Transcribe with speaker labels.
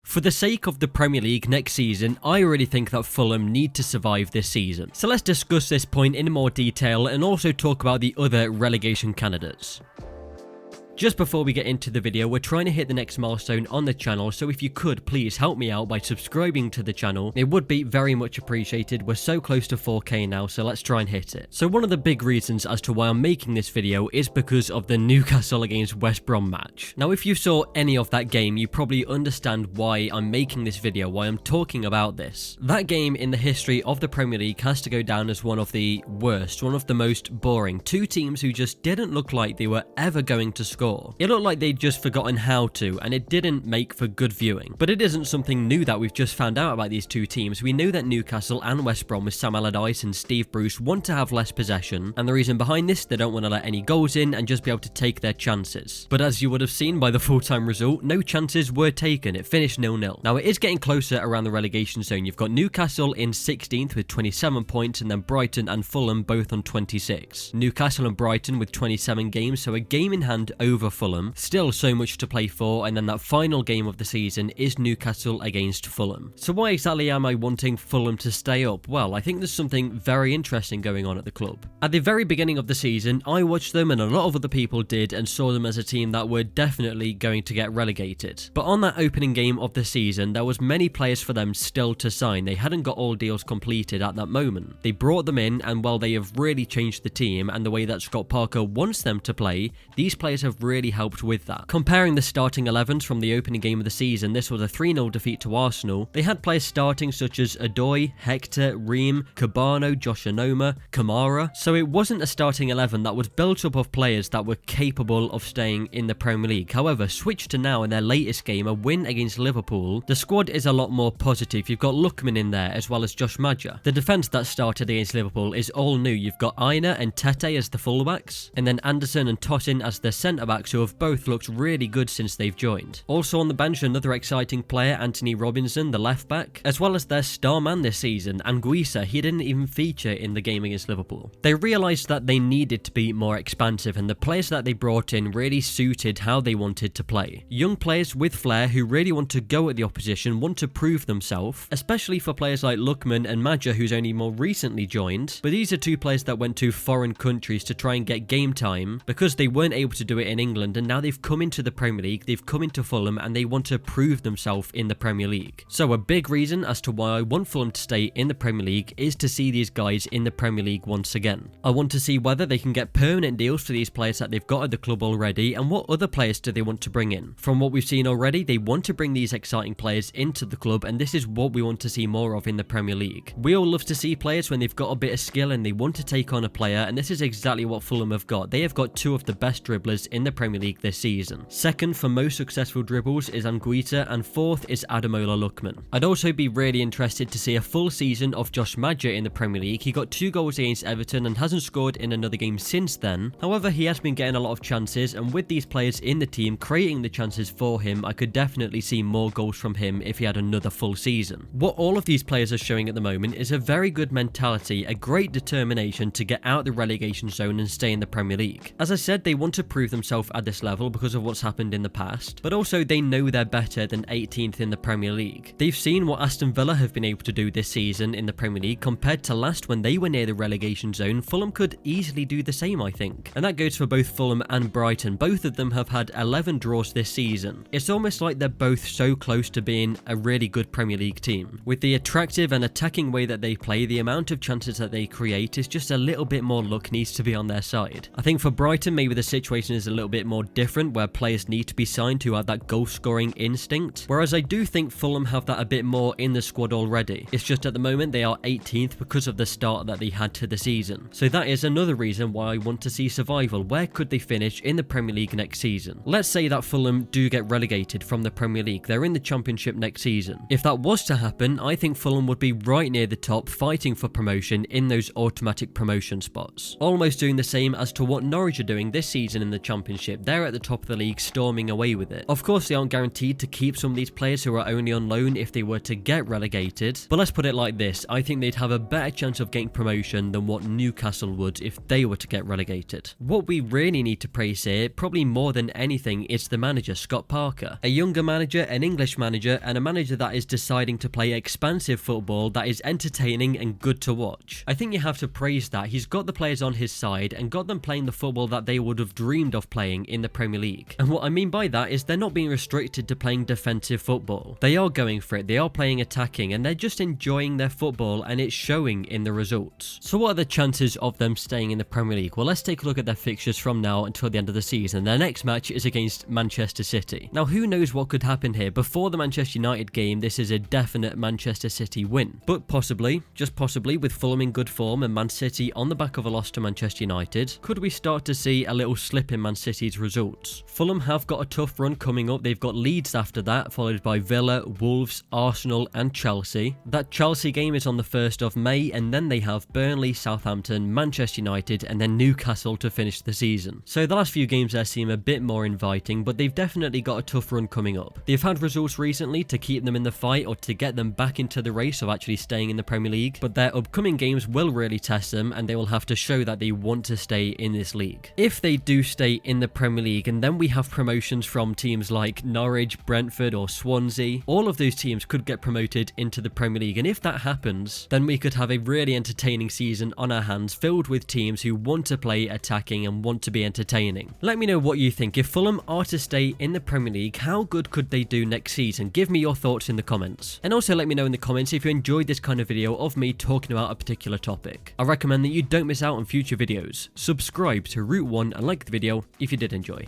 Speaker 1: For the sake of the Premier League next season, I really think that Fulham need to survive this season. So let's discuss this point in more detail and also talk about the other relegation candidates. Just before we get into the video, we're trying to hit the next milestone on the channel, so if you could please help me out by subscribing to the channel, it would be very much appreciated. We're so close to 4K now, so let's try and hit it. So one of the big reasons as to why I'm making this video is because of the Newcastle against West Brom match. Now if you saw any of that game, you probably understand why I'm making this video, why I'm talking about this. That game in the history of the Premier League has to go down as one of the worst, one of the most boring. Two teams who just didn't look like they were ever going to score. It looked like they'd just forgotten how to, and it didn't make for good viewing. But it isn't something new that we've just found out about these two teams. We knew that Newcastle and West Brom with Sam Allardyce and Steve Bruce want to have less possession, and the reason behind this, they don't want to let any goals in and just be able to take their chances. But as you would have seen by the full-time result, no chances were taken. It finished 0-0. Now it is getting closer around the relegation zone. You've got Newcastle in 16th with 27 points, and then Brighton and Fulham both on 26. Newcastle and Brighton with 27 games, so a game in hand over Fulham. Still so much to play for, and then that final game of the season is Newcastle against Fulham. So why exactly am I wanting Fulham to stay up? Well, I think there's something very interesting going on at the club. At the very beginning of the season, I watched them, and a lot of other people did, and saw them as a team that were definitely going to get relegated. But on that opening game of the season, there was many players for them still to sign. They hadn't got all deals completed at that moment. They brought them in, and while they have really changed the team and the way that Scott Parker wants them to play, these players have really helped with that. Comparing the starting 11s from the opening game of the season, this was a 3-0 defeat to Arsenal. They had players starting such as Odoi, Hector, Ream, Cabano, Josh Onoma, Kamara, so it wasn't a starting 11 that was built up of players that were capable of staying in the Premier League. However, switch to now in their latest game, a win against Liverpool, the squad is a lot more positive. You've got Lookman in there as well as Josh Maja. The defence that started against Liverpool is all new. You've got Aina and Tete as the fullbacks, and then Anderson and Tosin as the centre-backs, who have both looked really good since they've joined. Also on the bench, another exciting player, Antonee Robinson, the left back, as well as their star man this season, Anguissa. He didn't even feature in the game against Liverpool. They realised that they needed to be more expansive, and the players that they brought in really suited how they wanted to play. Young players with flair who really want to go at the opposition, want to prove themselves, especially for players like Lookman and Maja, who's only more recently joined. But these are two players that went to foreign countries to try and get game time because they weren't able to do it in England, and now they've come into the Premier League, they've come into Fulham, and they want to prove themselves in the Premier League. So a big reason as to why I want Fulham to stay in the Premier League is to see these guys in the Premier League once again. I want to see whether they can get permanent deals for these players that they've got at the club already, and what other players do they want to bring in. From what we've seen already, they want to bring these exciting players into the club, and this is what we want to see more of in the Premier League. We all love to see players when they've got a bit of skill and they want to take on a player, and this is exactly what Fulham have got. They have got two of the best dribblers in the Premier League this season. Second for most successful dribbles is Anguissa, and fourth is Ademola Lookman. I'd also be really interested to see a full season of Josh Maja in the Premier League. He got 2 goals against Everton and hasn't scored in another game since then. However, he has been getting a lot of chances, and with these players in the team creating the chances for him, I could definitely see more goals from him if he had another full season. What all of these players are showing at the moment is a very good mentality, a great determination to get out the relegation zone and stay in the Premier League. As I said, they want to prove themselves at this level because of what's happened in the past, but also they know they're better than 18th in the Premier League. They've seen what Aston Villa have been able to do this season in the Premier League compared to last when they were near the relegation zone. Fulham could easily do the same, I think. And that goes for both Fulham and Brighton. Both of them have had 11 draws this season. It's almost like they're both so close to being a really good Premier League team. With the attractive and attacking way that they play, the amount of chances that they create is just a little bit more luck needs to be on their side. I think for Brighton, maybe the situation is a little bit more different, where players need to be signed who have that goal scoring instinct, whereas I do think Fulham have that a bit more in the squad already. It's just at the moment they are 18th because of the start that they had to the season. So that is another reason why I want to see survival. Where could they finish in the Premier League next season? Let's say that Fulham do get relegated from the Premier League. They're in the Championship next season. If that was to happen, I think Fulham would be right near the top, fighting for promotion in those automatic promotion spots. Almost doing the same as to what Norwich are doing this season in the Championship. Championship. They're at the top of the league, storming away with it. Of course, they aren't guaranteed to keep some of these players who are only on loan if they were to get relegated, but let's put it like this, I think they'd have a better chance of getting promotion than what Newcastle would if they were to get relegated. What we really need to praise here, probably more than anything, is the manager, Scott Parker. A younger manager, an English manager, and a manager that is deciding to play expansive football that is entertaining and good to watch. I think you have to praise that. He's got the players on his side and got them playing the football that they would have dreamed of playing in the Premier League. And what I mean by that is they're not being restricted to playing defensive football. They are going for it, they are playing attacking, and they're just enjoying their football, and it's showing in the results. So what are the chances of them staying in the Premier League? Well, let's take a look at their fixtures from now until the end of the season. Their next match is against Manchester City. Now, who knows what could happen here? Before the Manchester United game, this is a definite Manchester City win. But possibly, just possibly, with Fulham in good form and Man City on the back of a loss to Manchester United, could we start to see a little slip in Man City's results? Fulham have got a tough run coming up. They've got Leeds after that, followed by Villa, Wolves, Arsenal and Chelsea. That Chelsea game is on the 1st of May, and then they have Burnley, Southampton, Manchester United and then Newcastle to finish the season. So the last few games there seem a bit more inviting, but they've definitely got a tough run coming up. They've had results recently to keep them in the fight or to get them back into the race of actually staying in the Premier League, but their upcoming games will really test them and they will have to show that they want to stay in this league. If they do stay in the Premier League, and then we have promotions from teams like Norwich, Brentford or Swansea, all of those teams could get promoted into the Premier League, and if that happens, then we could have a really entertaining season on our hands filled with teams who want to play attacking and want to be entertaining. Let me know what you think. If Fulham are to stay in the Premier League, how good could they do next season? Give me your thoughts in the comments. And also let me know in the comments if you enjoyed this kind of video of me talking about a particular topic. I recommend that you don't miss out on future videos. Subscribe to Route 1 and like the video if you did enjoy.